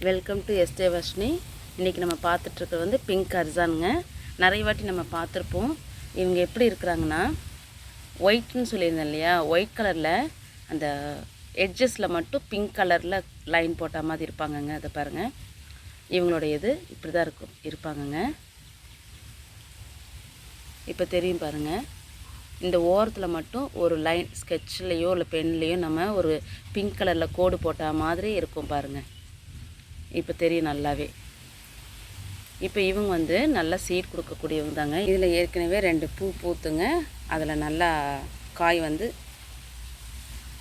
Welcome to yesterday Varshini. இன்றைக்கி நம்ம பார்த்துட்ருக்கிறது வந்து பிங்க் அர்சானுங்க. நிறைய வாட்டி நம்ம பார்த்துருப்போம். இவங்க எப்படி இருக்கிறாங்கன்னா, ஒயிட்னு சொல்லியிருந்தேன் இல்லையா, ஒயிட் கலரில் அந்த எட்ஜஸில் மட்டும் பிங்க் கலரில் லைன் போட்ட மாதிரி இருப்பாங்கங்க. அதை பாருங்கள், இவங்களுடைய இது இப்படி தான் இருப்பாங்கங்க. இப்போ தெரியும் பாருங்கள், இந்த ஓரத்தில் மட்டும் ஒரு லைன் ஸ்கெட்ச்லேயோ இல்லை பென்லேயோ நம்ம ஒரு பிங்க் கலரில் கோடு போட்ட மாதிரி இருக்கும் பாருங்கள். இப்போ தெரியும் நல்லாவே. இப்போ இவங்க வந்து நல்லா சீட் கொடுக்கக்கூடியவங்க தாங்க. இதில் ஏற்கனவே 2 பூ பூத்துங்க. அதில் நல்லா காய் வந்து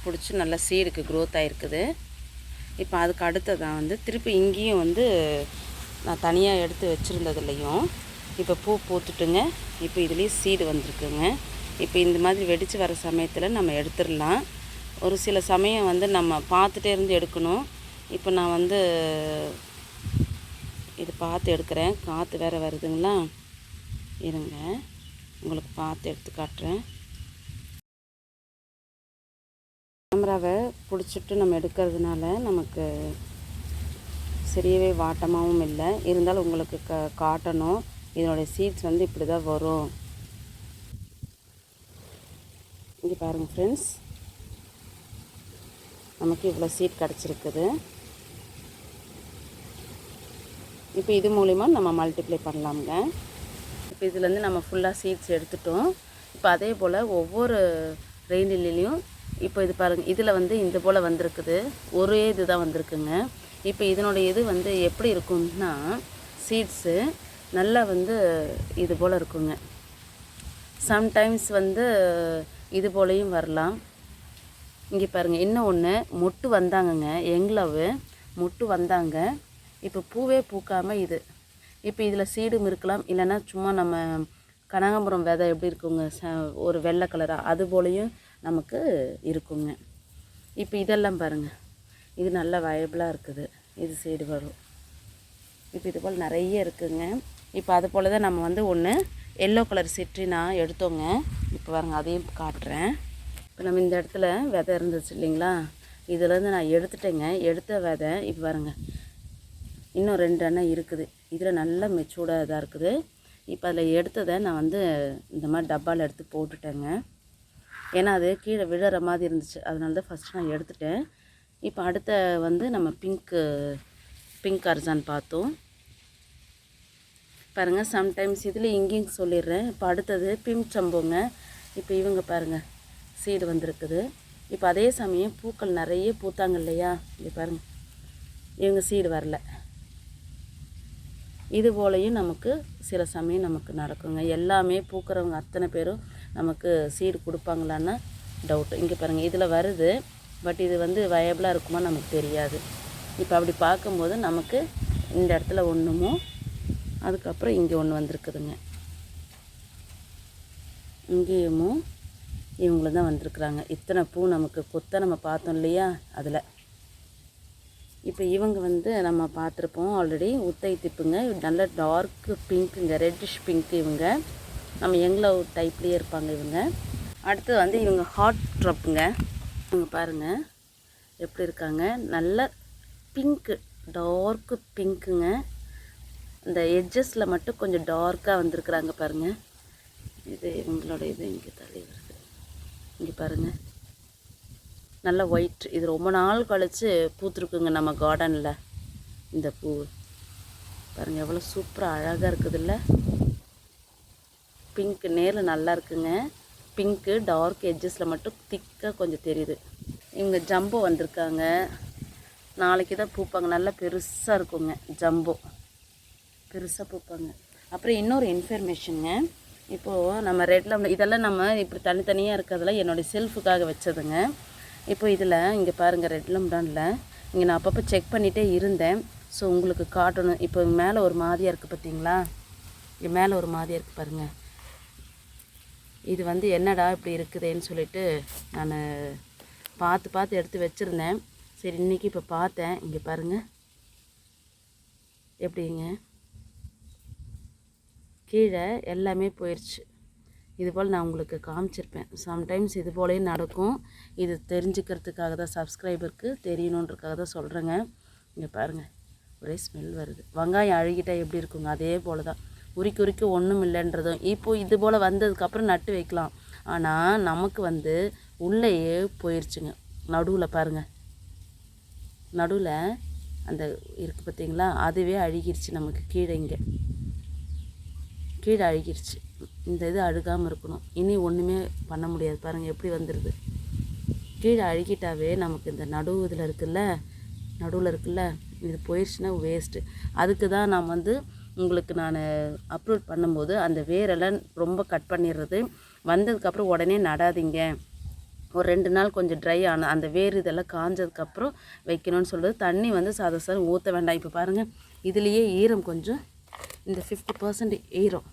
பிடிச்சி நல்லா சீடுக்கு க்ரோத் ஆகிருக்குது. இப்போ அதுக்கு அடுத்ததான் வந்து திருப்பி இங்கேயும் வந்து நான் தனியாக எடுத்து வச்சுருந்ததுலையும் இப்போ பூ பூத்துட்டுங்க. இப்போ இதுலேயும் சீடு வந்திருக்குங்க. இப்போ இந்த மாதிரி வெடித்து வர சமயத்தில் நம்ம எடுத்துடலாம். ஒரு சில சமயம் வந்து நம்ம பார்த்துட்டே இருந்து எடுக்கணும். இப்போ நான் வந்து இது பார்த்து எடுக்கிறேன். காற்று வேறு வருதுங்களா, இருங்க உங்களுக்கு பார்த்து எடுத்து காட்டுறேன். கேமராவை பிடிச்சிட்டு நம்ம எடுக்கிறதுனால நமக்கு சரியவே வாட்டமாகவும் இல்லை. இருந்தாலும் உங்களுக்கு காட்டணும். இதனுடைய சீட்ஸ் வந்து இப்படி தான் வரும். இங்கே பாருங்கள் ஃப்ரெண்ட்ஸ், நமக்கு இவ்வளோ சீட் கிடச்சிருக்குது. இப்போ இது மூலிமா நம்ம மல்டிப்ளை பண்ணலாம்ங்க. இப்போ இதுலேருந்து நம்ம ஃபுல்லாக சீட்ஸ் எடுத்துட்டோம். இப்போ அதே போல் ஒவ்வொரு ரெயின்லிலையும் இப்போ இது பாருங்கள், இதில் வந்து இந்த போல் வந்திருக்குது. ஒரே இது தான் வந்திருக்குங்க. இப்போ இதனுடைய இது வந்து எப்படி இருக்கும்னா, சீட்ஸு நல்லா வந்து இது போல் இருக்குங்க. சம்டைம்ஸ் வந்து இது போலையும் வரலாம். இங்கே பாருங்கள், இன்னும் ஒன்று மொட்டு வந்தாங்கங்க. எங்களவு மொட்டு வந்தாங்க. இப்போ பூவே பூக்காமல் இது. இப்போ இதில் சீடும் இருக்கலாம், இல்லைன்னா சும்மா நம்ம கனகாம்பரம் விதை எப்படி இருக்குங்க, ஒரு வெள்ளை கலராக அது போலையும் நமக்கு இருக்குங்க. இப்போ இதெல்லாம் பாருங்கள், இது நல்ல வயபிளாக இருக்குது. இது சீடு வரும். இப்போ இது போல் நிறைய இருக்குங்க. இப்போ அது போல் தான் நம்ம வந்து ஒன்று எல்லோ கலர் சிட்ரினா எடுத்தோங்க. இப்போ பாருங்கள், அதையும் காட்டுறேன். இப்போ நம்ம இந்த இடத்துல விதை இருந்துச்சு இல்லைங்களா, இதிலேருந்து நான் எடுத்துட்டேங்க. எடுத்த விதை இப்போ பாருங்கள், இன்னும் 2 எண்ணெய் இருக்குது. இதில் நல்ல மெச்சூர்டாக இதாக இருக்குது. இப்போ அதில் எடுத்ததை நான் வந்து இந்த மாதிரி டப்பாவில் எடுத்து போட்டுட்டேங்க. ஏன்னா அது கீழே விழுற மாதிரி இருந்துச்சு, அதனால தான் ஃபஸ்ட்டு நான் எடுத்துட்டேன். இப்போ அடுத்த வந்து நம்ம பிங்க் அர்சான் பார்த்தோம் பாருங்கள். சம்டைம்ஸ் இதில் இங்கேயும் சொல்லிடுறேன். இப்போ அடுத்தது பிங்க் சம்போங்க. இப்போ இவங்க பாருங்கள், சீடு வந்திருக்குது. இப்போ அதே சமயம் பூக்கள் நிறைய பூத்தாங்க இல்லையா, இங்கே பாருங்கள், இவங்க சீடு வரல. இது போலையும் நமக்கு சில சமயம் நமக்கு நடக்குங்க. எல்லாமே பூக்கிறவங்க அத்தனை பேரும் நமக்கு சீடு கொடுப்பாங்களான்னா டவுட்டு. இங்கே பாருங்கள், இதில் வருது. பட் இது வந்து வயபிளாக இருக்குமா நமக்கு தெரியாது. இப்போ அப்படி பார்க்கும்போது நமக்கு இந்த இடத்துல ஒன்றுமோ, அதுக்கப்புறம் இங்கே ஒன்று வந்திருக்குதுங்க. இங்கேயும் இவங்கள தான் வந்திருக்குறாங்க. இத்தனை பூ நமக்கு கொத்த நம்ம பார்த்தோம் இல்லையா அதில். இப்போ இவங்க வந்து நம்ம பார்த்துருப்போம் ஆல்ரெடி, உத்தை திப்புங்க. நல்ல டார்க்கு பிங்க்குங்க, ரெட்டிஷ் பிங்க்கு. இவங்க நம்ம எங்களோ டைப்லேயே இருப்பாங்க இவங்க. அடுத்து வந்து இவங்க ஹாட் ட்ரப்புங்க. இவங்க பாருங்கள் எப்படி இருக்காங்க, நல்ல பிங்க்கு, டார்க்கு பிங்க்குங்க. இந்த எட்ஜஸில் மட்டும் கொஞ்சம் டார்க்காக வந்திருக்குறாங்க பாருங்கள். இது இவங்களோட இது இங்கே தள்ளி வருது. இங்கே பாருங்கள், நல்ல ஒயிட். இது ரொம்ப நாள் கழித்து பூத்துருக்குங்க நம்ம கார்டனில். இந்த பூ பாருங்கள் எவ்வளோ சூப்பராக அழகாக இருக்குதுல்ல. பிங்க்கு நேரில் நல்லா இருக்குங்க. பிங்க்கு டார்க் எட்ஜஸில் மட்டும் திக்காக கொஞ்சம் தெரியுது. இவங்க ஜம்போ வந்திருக்காங்க. நாளைக்கு தான் பூப்பாங்க. நல்லா பெருசாக இருக்குங்க. ஜம்போ பெருசாக பூப்பாங்க. அப்புறம் இன்னொரு இன்ஃபர்மேஷனுங்க. இப்போது நம்ம ரெட்டில் இதெல்லாம் நம்ம இப்படி தனித்தனியாக இருக்கிறதெல்லாம் என்னுடைய செல்ஃபுக்காக வச்சதுங்க. இப்போ இதில் இங்கே பாருங்கள், ரெட் லம்டானில் இங்கே நான் அப்பப்போ செக் பண்ணிகிட்டே இருந்தேன். ஸோ உங்களுக்கு காட்டணும். இப்போ மேலே ஒரு மாதிரியாக இருக்குது பார்த்தீங்களா, இங்கே மேலே ஒரு மாதிரியாக இருக்குது பாருங்கள். இது வந்து என்னடா இப்படி இருக்குதுன்னு சொல்லிட்டு நான் பார்த்து எடுத்து வச்சுருந்தேன். சரி, இன்றைக்கி இப்போ பார்த்தேன். இங்கே பாருங்கள் எப்படிங்க கீழே எல்லாமே போயிடுச்சு. இதுபோல் நான் உங்களுக்கு காமிச்சிருப்பேன். சம்டைம்ஸ் இது போலேயும் நடக்கும். இது தெரிஞ்சுக்கிறதுக்காக தான், சப்ஸ்கிரைபருக்கு தெரியணுன்றதுக்காக தான் சொல்கிறேங்க. இங்கே பாருங்கள், ஒரே ஸ்மெல் வருது. வெங்காயம் அழுகிட்டால் எப்படி இருக்குங்க, அதே போல் தான். உரிக்க உரிக்க ஒன்றும் இல்லைன்றதும். இப்போது இது போல் வந்ததுக்கப்புறம் நட்டு வைக்கலாம். ஆனால் நமக்கு வந்து உள்ளேயே போயிடுச்சுங்க. நடுவில் பாருங்கள், நடுவில் அந்த இருக்குது பார்த்தீங்களா, அதுவே அழுகிருச்சு. நமக்கு கீழே கீழே அழுகிருச்சு. இந்த இது அழுகாமல் இருக்கணும். இனி ஒன்றுமே பண்ண முடியாது. பாருங்கள் எப்படி வந்துடுது. கீழே அழுகிட்டாவே நமக்கு இந்த நடுவில் இருக்குல்ல இது போயிடுச்சுன்னா வேஸ்ட்டு. அதுக்கு தான் நான் வந்து உங்களுக்கு அப்லோட் பண்ணும்போது அந்த வேரெல்லாம் ரொம்ப கட் பண்ணிடுறது. வந்ததுக்கப்புறம் உடனே நடாதீங்க, ஒரு 2 நாள் கொஞ்சம் ட்ரை அந்த வேர் இதெல்லாம் காஞ்சதுக்கப்புறம் வைக்கணும்னு சொல்கிறது. தண்ணி வந்து சாதம் ஊற்ற வேண்டாம். இப்போ பாருங்கள், இதுலேயே ஈரம் கொஞ்சம், இந்த 50% ஈரம்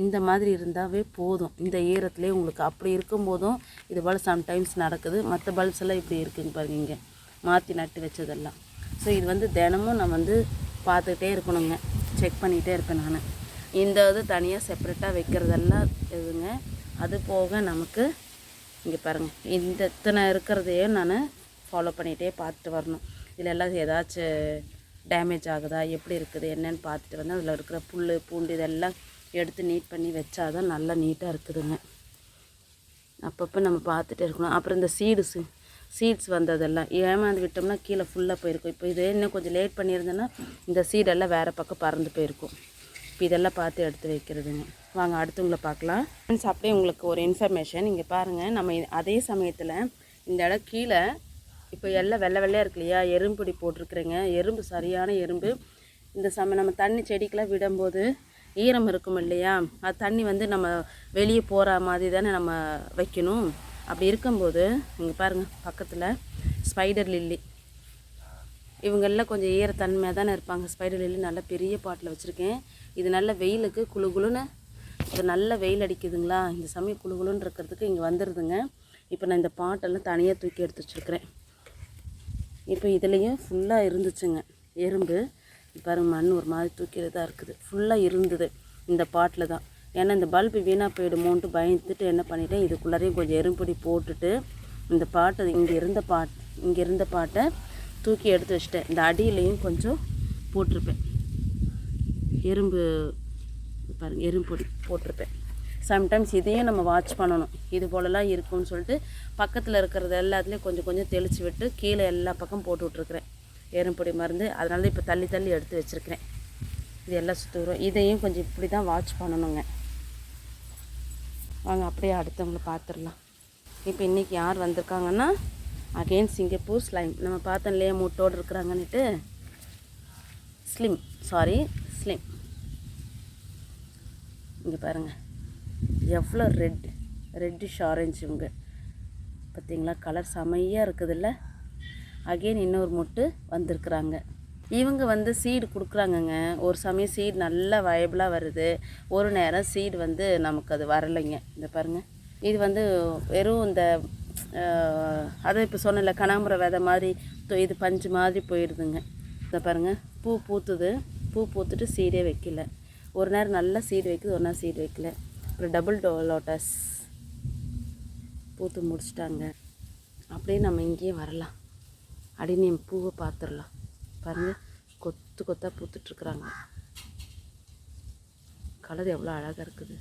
இந்த மாதிரி இருந்தாவே போதும். இந்த ஈரத்துலேயே உங்களுக்கு அப்படி இருக்கும்போதும் இது போல் சம்டைம்ஸ் நடக்குது. மற்ற பல்ப்ஸ் எல்லாம் இப்படி இருக்குங்க பாருங்கள், இங்கே மாற்றி நட்டு வச்சதெல்லாம். ஸோ இது வந்து தினமும் நான் வந்து பார்த்துக்கிட்டே இருக்கணுங்க, செக் பண்ணிகிட்டே இருப்பேன் நான். இந்த இது தனியாக செப்பரேட்டாக வைக்கிறதெல்லாம் இதுங்க. அது போக நமக்கு இங்கே பாருங்கள், இந்த இத்தனை இருக்கிறதையும் நான் ஃபாலோ பண்ணிகிட்டே பார்த்துட்டு வரணும். இதில் எல்லாம் ஏதாச்சும் டேமேஜ் ஆகுதா, எப்படி இருக்குது என்னென்னு பார்த்துட்டு வந்து அதில் இருக்கிற புல் பூண்டு இதெல்லாம் எடுத்து நீட் பண்ணி வச்சாதான் நல்லா நீட்டாக இருக்குதுங்க. அப்பப்போ நம்ம பார்த்துட்டே இருக்கணும். அப்புறம் இந்த சீட்ஸ் வந்ததெல்லாம் ஏமாந்து விட்டோம்னா கீழே ஃபுல்லாக போயிருக்கும். இப்போ இது இன்னும் கொஞ்சம் லேட் பண்ணியிருந்தேன்னா இந்த சீடெல்லாம் வேறு பக்கம் பறந்து போயிருக்கும். இப்போ இதெல்லாம் பார்த்து எடுத்து வைக்கிறதுங்க. வாங்க அடுத்தவங்களை பார்க்கலாம். ஃப்ரெண்ட்ஸ், அப்படியே உங்களுக்கு ஒரு இன்ஃபர்மேஷன் இங்கே பாருங்கள். நம்ம அதே சமயத்தில் இந்த இடம் கீழே இப்போ எல்லாம் வெள்ளையாக இருக்கு இல்லையா, எறும்புடி போட்டிருக்குறேங்க. எறும்பு சரியான எறும்பு. இந்த சமயம் நம்ம தண்ணி செடிக்கெலாம் விடும்போது ஈரம் இருக்கும் இல்லையா, அது தண்ணி வந்து நம்ம வெளியே போகிற மாதிரி தானே நம்ம வைக்கணும். அப்படி இருக்கும்போது இங்கே பாருங்கள், பக்கத்தில் ஸ்பைடர் லில்லி, இவங்கெல்லாம் கொஞ்சம் ஈரத்தன்மையாக தானே இருப்பாங்க. ஸ்பைடர் லில்லி நல்ல பெரிய பாட்டில் வச்சுருக்கேன். இது நல்ல வெயிலுக்கு குளுன்னு, இப்போ நல்ல வெயில் அடிக்குதுங்களா, இந்த சமயம் குளுன்னு இருக்கிறதுக்கு இங்கே வந்துடுதுங்க. இப்போ நான் இந்த பாட்டெல்லாம் தனியாக தூக்கி எடுத்து வச்சுருக்கிறேன். இப்போ இதுலேயும் ஃபுல்லாக இருந்துச்சுங்க எறும்பு. பாருங்கள், மண் ஒரு மாதிரி தூக்கிறதா இருக்குது. ஃபுல்லாக இருந்தது இந்த பாட்டில் தான். ஏன்னா இந்த பல்பு வீணாக போயிடுமோன்ட்டு பயந்துட்டு என்ன பண்ணிட்டேன், இதுக்குள்ளாரையும் கொஞ்சம் எறும்பொடி போட்டுட்டு இந்த பாட்டை இங்கே இருந்த பாட்டை தூக்கி எடுத்து வச்சிட்டேன். இந்த அடியிலையும் கொஞ்சம் போட்டிருப்பேன் எறும்பு, பாருங்கள் எறும்பொடி போட்டிருப்பேன். சம்டைம்ஸ் இதையும் நம்ம வாட்ச் பண்ணணும். இது போலலாம் இருக்கும்னு சொல்லிட்டு பக்கத்தில் இருக்கிறது எல்லாத்துலேயும் கொஞ்சம் கொஞ்சம் தெளித்து விட்டு கீழே எல்லா பக்கம் போட்டு விட்ருக்குறேன் எறும்பொடி மருந்து. அதனால இப்போ தள்ளி எடுத்து வச்சுருக்கிறேன். இது எல்லாம் சுற்றுறோம். இதையும் கொஞ்சம் இப்படி தான் வாட்ச் பண்ணணுங்க. வாங்க அப்படியே அடுத்தவங்களை பார்த்துடலாம். இப்போ இன்றைக்கி யார் வந்திருக்காங்கன்னா, அகெயின் சிங்கப்பூர் ஸ்லைம். நம்ம பார்த்தோம் இல்லையா முட்டோடு இருக்கிறாங்கன்னுட்டு, ஸ்லிம். இங்கே பாருங்கள் எவ்வளோ ரெட்டிஷ் ஆரஞ்சு. இவங்க பார்த்திங்களா, கலர் செமையாக இருக்குதுல்ல. அகெயின் இன்னொரு முட்டு வந்திருக்குறாங்க. இவங்க வந்து சீடு கொடுக்குறாங்கங்க. ஒரு சமயம் சீடு நல்லா வயபிளாக வருது, ஒரு நேரம் சீடு வந்து நமக்கு அது வரலைங்க. இந்த பாருங்கள், இது வந்து வெறும் இந்த அதை இப்போ சொன்னல கனகாம்பரம் விதை மாதிரி இது பஞ்சு மாதிரி போயிடுதுங்க. இந்த பாருங்கள், பூ பூத்துட்டு சீடே வைக்கல. ஒரு நேரம் நல்லா சீடு வைக்குது, ஒரு நேரம் சீடு வைக்கல. அப்புறம் டபுள் லோட்டஸ் பூத்து முடிச்சிட்டாங்க. அப்படியே நம்ம இங்கேயும் வரலாம். அடிநீம் பூவை பார்த்துடலாம். பாருங்கள், கொத்தாக பூத்துட்ருக்குறாங்க. கலர் எவ்வளோ அழகாக இருக்குது.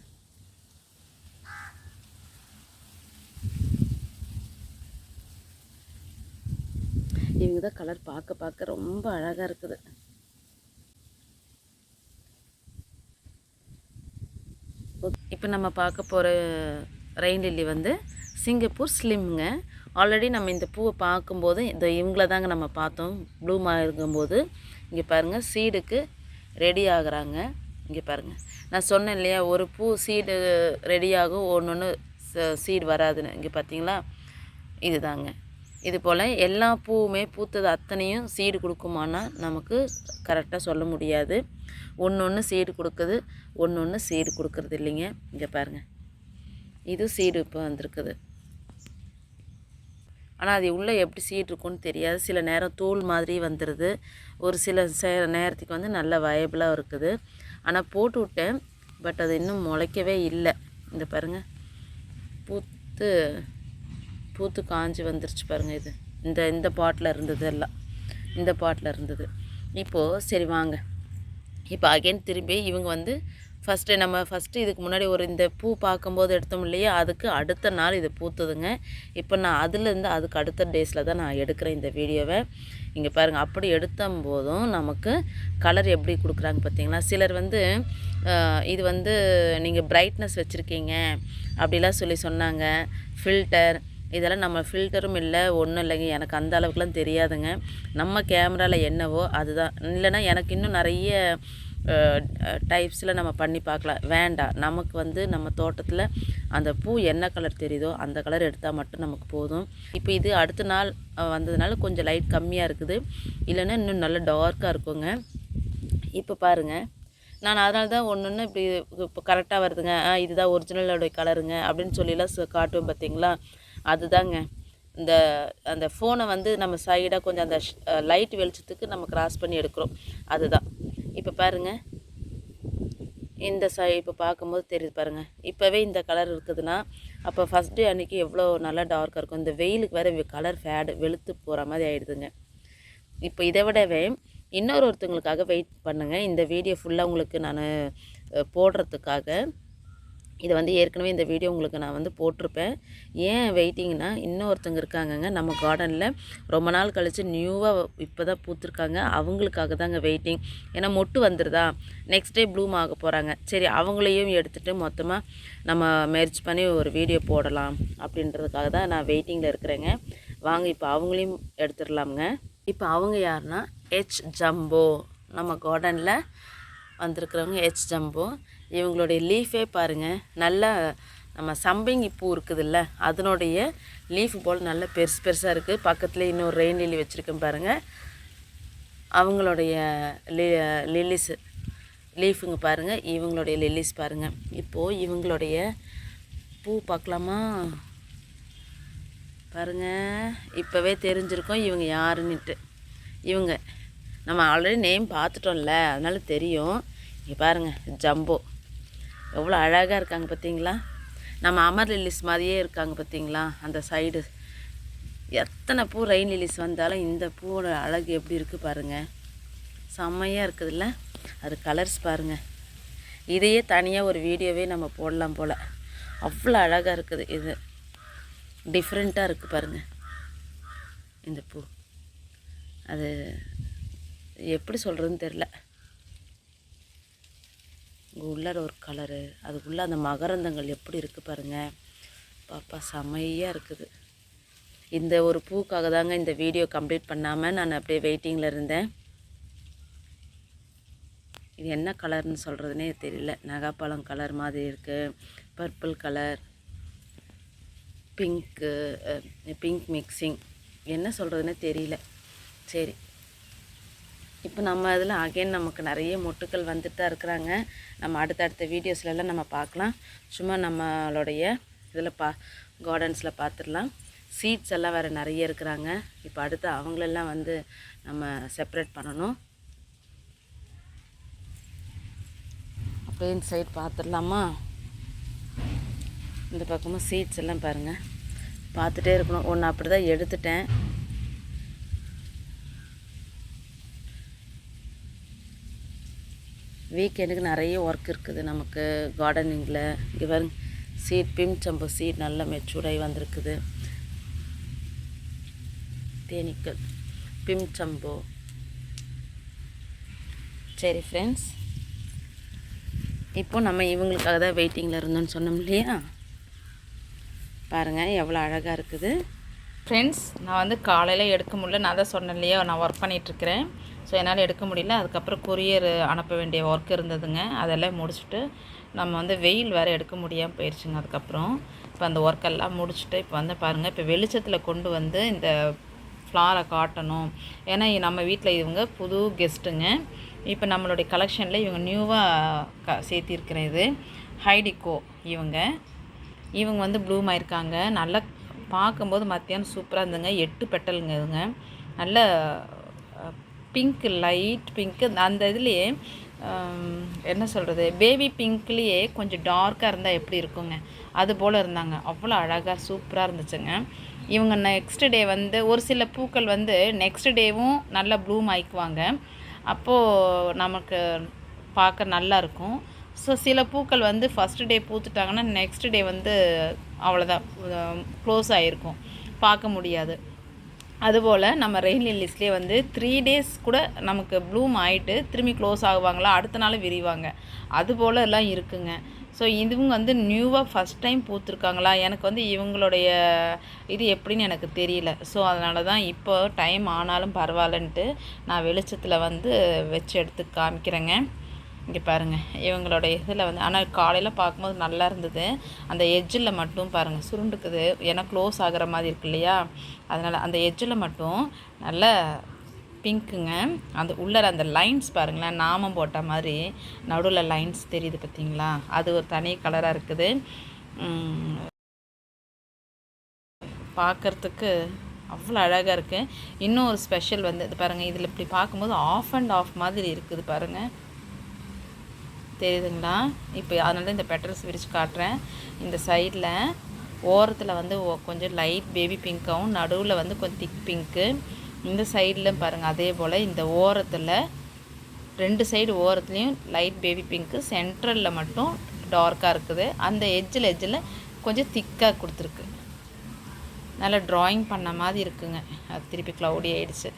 இவங்க தான் கலர் பார்க்க ரொம்ப அழகாக இருக்குது. இப்போ நம்ம பார்க்க போகிற ரெயின் லில்லி வந்து சிங்கப்பூர் ஸ்லிம்ங்க. ஆல்ரெடி நம்ம இந்த பூவை பார்க்கும்போது இவங்கள தாங்க நம்ம பார்த்தோம் ப்ளூமாக இருக்கும்போது. இங்கே பாருங்கள், சீடுக்கு ரெடி ஆகுறாங்க. இங்கே பாருங்கள், நான் சொன்னேன் இல்லையா, ஒரு பூ சீடு ரெடியாகும், ஒன்று சீடு வராதுன்னு. இங்கே பார்த்தீங்களா, இது தாங்க. இது போல் எல்லா பூவுமே பூத்தது அத்தனையும் சீடு கொடுக்குமானா நமக்கு கரெக்டாக சொல்ல முடியாது. ஒன்று சீடு கொடுக்குது, ஒன்று சீடு கொடுக்குறது இல்லைங்க. இங்கே பாருங்கள், இது சீடு இப்போ வந்திருக்குது. ஆனால் அது உள்ளே எப்படி சீடு இருக்குன்னு தெரியாது. சில நேரம் தூள் மாதிரி வந்துடுது, ஒரு சில நேரத்துக்கு வந்து நல்ல வயபிளாக இருக்குது. ஆனால் போட்டு விட்டேன், பட் அது இன்னும் முளைக்கவே இல்லை. இந்த பாருங்கள், பூத்து காஞ்சி வந்துருச்சு பாருங்கள். இது இந்த பாட்டில் இருந்தது, எல்லாம் இந்த பாட்டில் இருந்தது. இப்போது சரி வாங்க, இப்போ அகைன் திரும்பி இவங்க வந்து ஃபஸ்ட்டு இதுக்கு முன்னாடி ஒரு இந்த பூ பார்க்கும்போது எடுத்தோம் இல்லையா, அதுக்கு அடுத்த நாள் இது பூத்துதுங்க. இப்போ நான் அதுலேருந்து அதுக்கு அடுத்த டேஸில் தான் நான் எடுக்கிறேன் இந்த வீடியோவை. இங்கே பாருங்கள், அப்படி எடுத்தம்போதும் நமக்கு கலர் எப்படி கொடுக்குறாங்க பார்த்தீங்களா. சிலர் வந்து இது வந்து நீங்கள் பிரைட்னஸ் வச்சுருக்கீங்க அப்படிலாம் சொன்னாங்க. ஃபில்டர் இதெல்லாம் நம்ம ஃபில்டரும் இல்லை, ஒன்றும் இல்லைங்க. எனக்கு அந்த அளவுக்குலாம் தெரியாதுங்க. நம்ம கேமராவில் என்னவோ அதுதான். இல்லைன்னா எனக்கு இன்னும் நிறைய டைப்ஸில் நம்ம பண்ணி பார்க்கலாம். வேண்டாம், நமக்கு வந்து நம்ம தோட்டத்தில் அந்த பூ என்ன கலர் தெரியுதோ அந்த கலர் எடுத்தால் மட்டும் நமக்கு போதும். இப்போ இது அடுத்த நாள் வந்ததுனால கொஞ்சம் லைட் கம்மியாக இருக்குது, இல்லைன்னா இன்னும் நல்லா டார்க்காக இருக்குங்க. இப்போ பாருங்கள், நான் அதனால தான் ஒன்று இப்படி இப்போ கரெக்டாக வருதுங்க, இதுதான் ஒரிஜினலோடைய கலருங்க அப்படின்னு சொல்லிலாம் காட்டுவேன் பார்த்தீங்களா. அதுதாங்க இந்த அந்த ஃபோனை வந்து நம்ம சைடாக கொஞ்சம் அந்த லைட் வெளிச்சத்துக்கு நம்ம கிராஸ் பண்ணி எடுக்கிறோம், அதுதான். இப்போ பாருங்கள், இந்த இப்போ பார்க்கும்போது தெரியுது பாருங்கள். இப்போவே இந்த கலர் இருக்குதுன்னா அப்போ ஃபஸ்ட் டே அன்றைக்கி எவ்வளோ நல்லா டார்க்காக இருக்கும். இந்த வெயிலுக்கு வேறு கலர் வெளுத்து போகிற மாதிரி ஆகிடுதுங்க. இப்போ இதை விடவே ஒருத்தவங்களுக்காக வெயிட் பண்ணுங்கள். இந்த வீடியோ ஃபுல்லாக உங்களுக்கு நான் போடுறதுக்காக இதை வந்து ஏற்கனவே இந்த வீடியோ உங்களுக்கு நான் வந்து போட்டிருப்பேன். ஏன் வெயிட்டிங்னா, இன்னொருத்தங்க இருக்காங்கங்க நம்ம கார்டனில், ரொம்ப நாள் கழித்து நியூவாக இப்போ தான் பூத்துருக்காங்க. அவங்களுக்காக தாங்க வெயிட்டிங். ஏன்னா மொட்டு வந்துடுதா, நெக்ஸ்ட் டே ப்ளூம் ஆக போகிறாங்க. சரி, அவங்களையும் எடுத்துகிட்டு மொத்தமாக நம்ம மெர்ஜ் பண்ணி ஒரு வீடியோ போடலாம் அப்படின்றதுக்காக தான் நான் வெயிட்டிங்கில் இருக்கிறேங்க. வாங்க இப்போ அவங்களையும் எடுத்துடலாமுங்க. இப்போ அவங்க யாருன்னா ஹெச் ஜம்போ, நம்ம கார்டனில் வந்திருக்கிறவங்க ஹெச் ஜம்போ. இவங்களுடைய லீஃபே பாருங்கள், நல்லா நம்ம சம்பங்கி பூ இருக்குதுல்ல அதனுடைய லீஃப் போல் நல்ல பெருசாக இருக்குது. பக்கத்தில் இன்னொரு ரெயின் லில்லி வச்சுருக்கேன் பாருங்கள். அவங்களுடைய லில்லிஸ் லீஃபுங்க பாருங்கள், இவங்களுடைய லில்லிஸ் பாருங்கள். இப்போது இவங்களுடைய பூ பார்க்கலாமா பாருங்கள். இப்போவே தெரிஞ்சிருக்கோம் இவங்க யாருன்னுட்டு. இவங்க நம்ம ஆல்ரெடி நேம் பார்த்துட்டோம்ல, அதனால தெரியும். இங்கே பாருங்கள், ஜம்போ எவ்வளோ அழகாக இருக்காங்க பார்த்தீங்களா. நம்ம அமர் லில்லிஸ் மாதிரியே இருக்காங்க பார்த்தீங்களா. அந்த சைடு எத்தனை பூ ரெயின் லில்லிஸ் வந்தாலும் இந்த பூவோட அழகு எப்படி இருக்குது பாருங்கள், செம்மையாக இருக்குதுல்ல. அது கலர்ஸ் பாருங்கள், இதையே தனியாக ஒரு வீடியோவே நம்ம போடலாம் போல், அவ்வளோ அழகாக இருக்குது. இது டிஃப்ரெண்ட்டாக இருக்குது பாருங்கள் இந்த பூ. அது எப்படி சொல்கிறதுன்னு தெரில. உள்ளார ஒரு கலரு, அதுக்குள்ளே அந்த மகரந்தங்கள் எப்படி இருக்குது பாருங்கள், பாப்பா செம்மையாக இருக்குது. இந்த ஒரு பூக்காக தாங்க இந்த வீடியோ கம்ப்ளீட் பண்ணாமல் நான் அப்படியே வெயிட்டிங்கில் இருந்தேன். இது என்ன கலர்னு சொல்கிறதுனே தெரியல. நகாப்பழம் கலர் மாதிரி இருக்குது, பர்பிள் கலர், பிங்க் மிக்சிங், என்ன சொல்கிறதுனே தெரியல. சரி, இப்போ நம்ம இதில் அகைன் நமக்கு நிறைய மொட்டுக்கள் வந்துட்டு தான் இருக்கிறாங்க. நம்ம அடுத்தடுத்த வீடியோஸ்லாம் நம்ம பார்க்கலாம். சும்மா நம்மளுடைய இதில் கார்டன்ஸில் பார்த்துடலாம். சீட்ஸ் எல்லாம் வேறு நிறைய இருக்கிறாங்க. இப்போ அடுத்து அவங்களெல்லாம் வந்து நம்ம செப்பரேட் பண்ணணும். அப்படியே இந்த சைட் பார்த்துடலாமா. இந்த பக்கமும் சீட்ஸ் எல்லாம் பாருங்கள், பார்த்துட்டே இருக்கணும். ஒன்று அப்படி தான் எடுத்துட்டேன். வீக்கெண்டுக்கு நிறைய ஒர்க் இருக்குது நமக்கு கார்டனிங்கில். இவர் சீட் பிம்சம்பு சீட் நல்லா மெச்சூர்டாகி வந்திருக்குது. தேனீக்கள் பிம்சம்பு. சரி ஃப்ரெண்ட்ஸ், இப்போ நம்ம இவங்களுக்காக தான் வெயிட்டிங்கில் இருந்தோன்னு சொன்னோம் இல்லையா. பாருங்கள் எவ்வளோ அழகாக இருக்குது. ஃப்ரெண்ட்ஸ், நான் வந்து காலையில் எடுக்க முடியல, நான் தான் சொன்னேன் இல்லையா, நான் ஒர்க் பண்ணிகிட்ருக்கிறேன். ஸோ என்னால் எடுக்க முடியல. அதுக்கப்புறம் கொரியர் அனுப்ப வேண்டிய ஒர்க் இருந்ததுங்க, அதெல்லாம் முடிச்சுட்டு நம்ம வந்து வெயில் வேறு எடுக்க முடியாமல் போயிடுச்சுங்க. அதுக்கப்புறம் இப்போ அந்த ஒர்க்கெல்லாம் முடிச்சுட்டு இப்போ வந்து பாருங்கள், இப்போ வெளிச்சத்தில் கொண்டு வந்து இந்த ஃப்ளாரை காட்டணும். ஏன்னா நம்ம வீட்டில் இவங்க புது கெஸ்ட்டுங்க. இப்போ நம்மளுடைய கலெக்ஷனில் இவங்க நியூவாக சேர்த்திருக்கிற இது ஹைடிகோ. இவங்க வந்து ப்ளூம் ஆயிருக்காங்க. நல்லா பார்க்கும்போது மத்தியானம் சூப்பராக இருந்துங்க. 8 பெட்டலுங்க இதுங்க. நல்ல பிங்க், லைட் பிங்க்கு. அந்த இதுலேயே என்ன சொல்கிறது, பேபி பிங்க்லேயே கொஞ்சம் டார்க்காக இருந்தால் எப்படி இருக்குங்க, அது போல் இருந்தாங்க. அவ்வளோ அழகாக சூப்பராக இருந்துச்சுங்க. இவங்க நெக்ஸ்ட் டே வந்து ஒரு சில பூக்கள் வந்து நெக்ஸ்ட் டேவும் நல்லா ப்ளூம் ஆயிக்குவாங்க. அப்போது நமக்கு பார்க்க நல்லாயிருக்கும். ஸோ சில பூக்கள் வந்து ஃபஸ்ட்டு டே பூத்துட்டாங்கன்னா நெக்ஸ்ட் டே வந்து அவ்வளோதான் க்ளோஸ் ஆகிருக்கும், பார்க்க முடியாது. அதுபோல் நம்ம ரெயின் லில்லிஸ்லேயே வந்து 3 டேஸ் கூட நமக்கு ப்ளூம் ஆகிட்டு திரும்பி க்ளோஸ் ஆகுவாங்களா, அடுத்த நாள் விரிவாங்க. அதுபோல் எல்லாம் இருக்குங்க. ஸோ இதுவும் வந்து நியூவாக ஃபஸ்ட் டைம் பூத்துருக்காங்களா, எனக்கு வந்து இவங்களுடைய இது எப்படின்னு எனக்கு தெரியல. ஸோ அதனால தான் இப்போ டைம் ஆனாலும் பரவாயில்லன்ட்டு நான் வெளிச்சத்தில் வந்து வச்சு எடுத்து காமிக்கிறேங்க. இங்கே பாருங்கள், இவங்களுடைய இதில் வந்து ஆனால் காலையில் பார்க்கும்போது நல்லா இருந்தது. அந்த எட்ஜில் மட்டும் பாருங்கள் சுருண்டுக்குது, ஏன்னா க்ளோஸ் ஆகிற மாதிரி இருக்கு இல்லையா, அதனால் அந்த எட்ஜில் மட்டும் நல்ல பிங்க்குங்க. அந்த உள்ளே அந்த லைன்ஸ் பாருங்களேன், நாமம் போட்ட மாதிரி நடுவில் லைன்ஸ் தெரியுது பார்த்தீங்களா, அது ஒரு தனி கலராக இருக்குது. பார்க்குறதுக்கு அவ்வளோ அழகாக இருக்குது. இன்னும் ஒரு ஸ்பெஷல் வந்து இது பாருங்கள், இதில் இப்படி பார்க்கும்போது ஆஃப் அண்ட் ஆஃப் மாதிரி இருக்குது பாருங்கள், தெரியுதுங்களா? இப்போ அதனால தான் இந்த பெட்டல்ஸ் விரித்து காட்டுறேன். இந்த சைடில் ஓரத்தில் வந்து கொஞ்சம் லைட் பேபி பிங்க்காகவும் நடுவில் வந்து கொஞ்சம் திக் பிங்க்கு. இந்த சைடில் பாருங்கள் அதே போல் இந்த ஓரத்தில் 2 சைடு ஓரத்துலேயும் லைட் பேபி பிங்க்கு, சென்ட்ரலில் மட்டும் டார்க்காக இருக்குது. அந்த எட்ஜில் கொஞ்சம் திக்காக கொடுத்துருக்கு, நல்லா ட்ராயிங் பண்ண மாதிரி இருக்குங்க. அது திருப்பி க்ளவுடி ஆகிடுச்சு.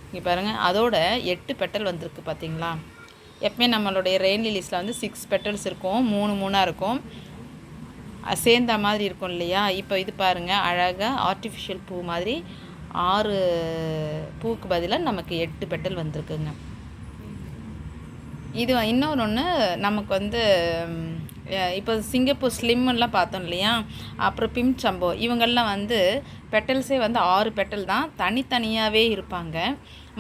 இங்கே பாருங்கள், அதோட 8 பெட்டல் வந்திருக்கு பார்த்தீங்களா. எப்பவுமே நம்மளுடைய ரெயின் லில்லிஸில் வந்து 6 பெட்டல்ஸ் இருக்கும், 3 இருக்கும், சேர்ந்த மாதிரி இருக்கும் இல்லையா. இப்போ இது பாருங்கள், அழகாக ஆர்டிஃபிஷியல் பூ மாதிரி 6 பூக்கு பதிலாக நமக்கு 8 பெட்டல் வந்திருக்குங்க. இது இன்னொன்று நமக்கு வந்து இப்போ சிங்கப்பூர் ஸ்லிம்மெல்லாம் பார்த்தோம் இல்லையா, அப்புறம் பிம் சம்போ, இவங்கெல்லாம் வந்து பெட்டல்ஸே வந்து 6 பெட்டல் தான், தனித்தனியாகவே இருப்பாங்க.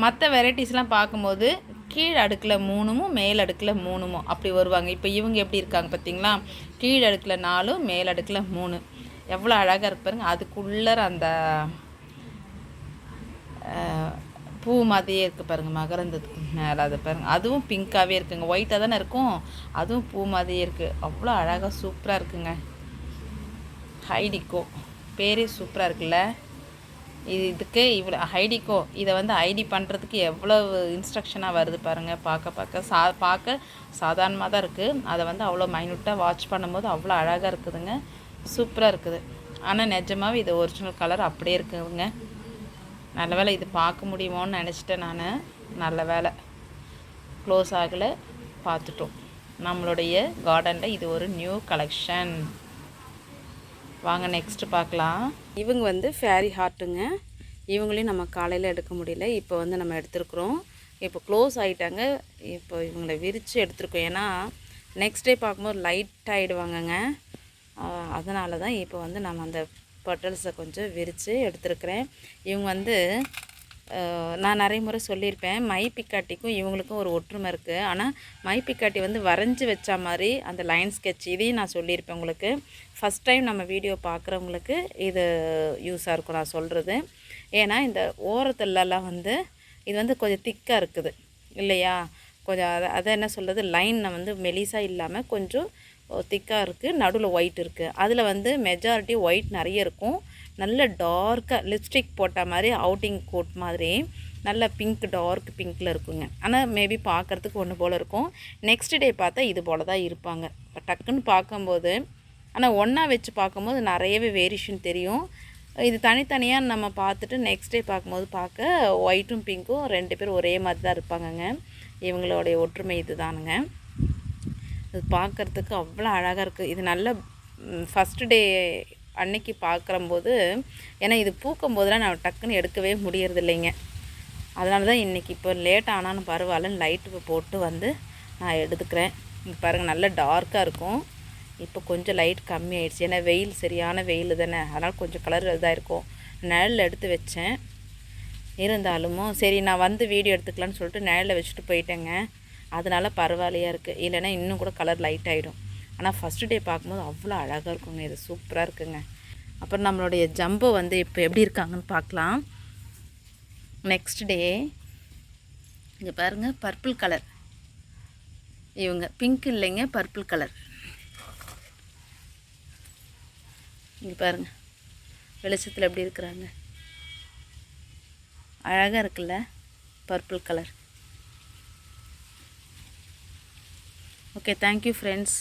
மற்ற வெரைட்டிஸ்லாம் பார்க்கும்போது கீழ் அடுக்கில் 3 மேல் அடுக்கில் 3 அப்படி வருவாங்க. இப்போ இவங்க எப்படி இருக்காங்க பார்த்தீங்களா, கீழ் அடுக்கில் 4 மேல் அடுக்கில் 3, எவ்வளோ அழகாக இருக்கு பாருங்க. அதுக்குள்ளே அந்த பூ மாதிரியே இருக்குது பாருங்கள், மகரந்தத்துக்கு மேலே அது பாருங்கள், அதுவும் பிங்க்காகவே இருக்குங்க, ஒயிட்டாக தானே இருக்கும், அதுவும் பூ மாதிரியே இருக்குது, அவ்வளோ அழகாக சூப்பராக இருக்குங்க. ஹைடிகோ பேரே சூப்பராக இருக்குல்ல. இதுக்கு இவ்வளோ ஹைடிகோ, இதை வந்து ஐடி பண்ணுறதுக்கு எவ்வளோ இன்ஸ்ட்ரக்ஷனாக வருது பாருங்கள். பார்க்க சாதாரணமாக தான் இருக்குது, அதை வந்து அவ்வளோ மைன்யூட்டாக வாட்ச் பண்ணும்போது அவ்வளோ அழகாக இருக்குதுங்க, சூப்பராக இருக்குது. ஆனால் நிஜமாகவே இது ஒரிஜினல் கலர் அப்படியே இருக்குதுங்க. நல்ல வேலை இது பார்க்க முடியுமோன்னு நினச்சிட்டேன் நான், நல்ல வேலை க்ளோஸ் ஆகலை, பார்த்துட்டோம். நம்மளுடைய கார்டனில் இது ஒரு நியூ கலெக்ஷன். வாங்க நெக்ஸ்ட்டு பார்க்கலாம். இவங்க வந்து ஃபேரி ஹார்ட்டுங்க, இவங்களையும் நம்ம காலையில் எடுக்க முடியல, இப்போ வந்து நம்ம எடுத்துருக்குறோம். இப்போ க்ளோஸ் ஆகிட்டாங்க, இப்போ இவங்களை விரித்து எடுத்துருக்கோம். ஏன்னா நெக்ஸ்ட் டே பார்க்கும்போது லைட் ஆகிடுவாங்கங்க, அதனால தான் இப்போ வந்து நம்ம அந்த பெட்டல்ஸை கொஞ்சம் விரித்து எடுத்துருக்கிறேன். இவங்க வந்து நான் நிறைய முறை சொல்லியிருப்பேன், மை பிக்காட்டிக்கும் இவங்களுக்கும் ஒரு ஒற்றுமை இருக்குது. ஆனால் மை பிக்காட்டி வந்து வரைஞ்சி வச்ச மாதிரி அந்த லைன் ஸ்கெட்ச், இதையும் நான் சொல்லியிருப்பேன் உங்களுக்கு. ஃபஸ்ட் டைம் நம்ம வீடியோ பார்க்குறவங்களுக்கு இது யூஸாக இருக்கும் நான் சொல்கிறது. ஏன்னா இந்த ஓரத்துலலாம் வந்து இது வந்து கொஞ்சம் திக்காக இருக்குது இல்லையா, கொஞ்சம் அதை என்ன சொல்கிறது, லைன் வந்து மெலிசாக இல்லாமல் கொஞ்சம் திக்காக இருக்குது, நடுவில் ஒயிட் இருக்குது. அதில் வந்து மெஜாரிட்டி ஒயிட் நிறைய இருக்கும், நல்ல டார்க்காக லிப்ஸ்டிக் போட்ட மாதிரி அவுட்டிங் கோட் மாதிரி நல்ல பிங்க், டார்க் பிங்க்கில் இருக்குங்க. ஆனால் மேபி பார்க்குறதுக்கு ஒன்று போல் இருக்கும், நெக்ஸ்ட் டே பார்த்தா இது போல் தான் இருப்பாங்க. இப்போ டக்குன்னு பார்க்கும்போது, ஆனால் ஒன்றா வச்சு பார்க்கும்போது நிறையவே வேரியேஷன் தெரியும். இது தனித்தனியாக நம்ம பார்த்துட்டு நெக்ஸ்ட் டே பார்க்கும்போது பார்க்க ஒயிட்டும் பிங்க்கும் 2 பேரும் ஒரே மாதிரி தான் இருப்பாங்கங்க. இவங்களுடைய ஒற்றுமை இது தானுங்க. இது பார்க்குறதுக்கு அவ்வளோ அழகாக இருக்குது. இது நல்ல ஃபஸ்ட்டு டே அன்னைக்கு பார்க்குறம்போது, ஏன்னா இது பூக்கும் போதெல்லாம் நான் டக்குன்னு எடுக்கவே முடியறது இல்லைங்க. அதனால தான் இன்றைக்கி இப்போ லேட் ஆனாலும் பரவாயில்லன்னு லைட்டு போட்டு வந்து நான் எடுத்துக்கிறேன். இங்கே பாருங்கள், நல்ல டார்க்காக இருக்கும். இப்போ கொஞ்சம் லைட் கம்மி ஆயிடுச்சு, ஏன்னா வெயில் சரியான வெயில் தானே, அதனால் கொஞ்சம் கலர் இதாக இருக்கும். நிழலில் எடுத்து வச்சேன், இருந்தாலும் சரி நான் வந்து வீடியோ எடுத்துக்கலான்னு சொல்லிட்டு நிழலில் வச்சுட்டு போயிட்டேங்க. அதனால் பரவாயில்லையாக இருக்குது, இல்லைன்னா இன்னும் கூட கலர் லைட் ஆகிடும். ஆனால் ஃபஸ்ட்டு டே பார்க்கும்போது அவ்வளோ அழகாக இருக்குங்க, இது சூப்பராக இருக்குங்க. அப்புறம் நம்மளுடைய ஜம்போ வந்து இப்போ எப்படி இருக்காங்கன்னு பார்க்கலாம். நெக்ஸ்ட் டே இங்கே பாருங்கள், பர்பிள் கலர், இவங்க பிங்க் இல்லைங்க, பர்பிள் கலர். இங்கே பாருங்கள் வெளிச்சத்தில் எப்படி இருக்கிறாங்க, அழகாக இருக்குல்ல, purple colour. Okay, thank you friends.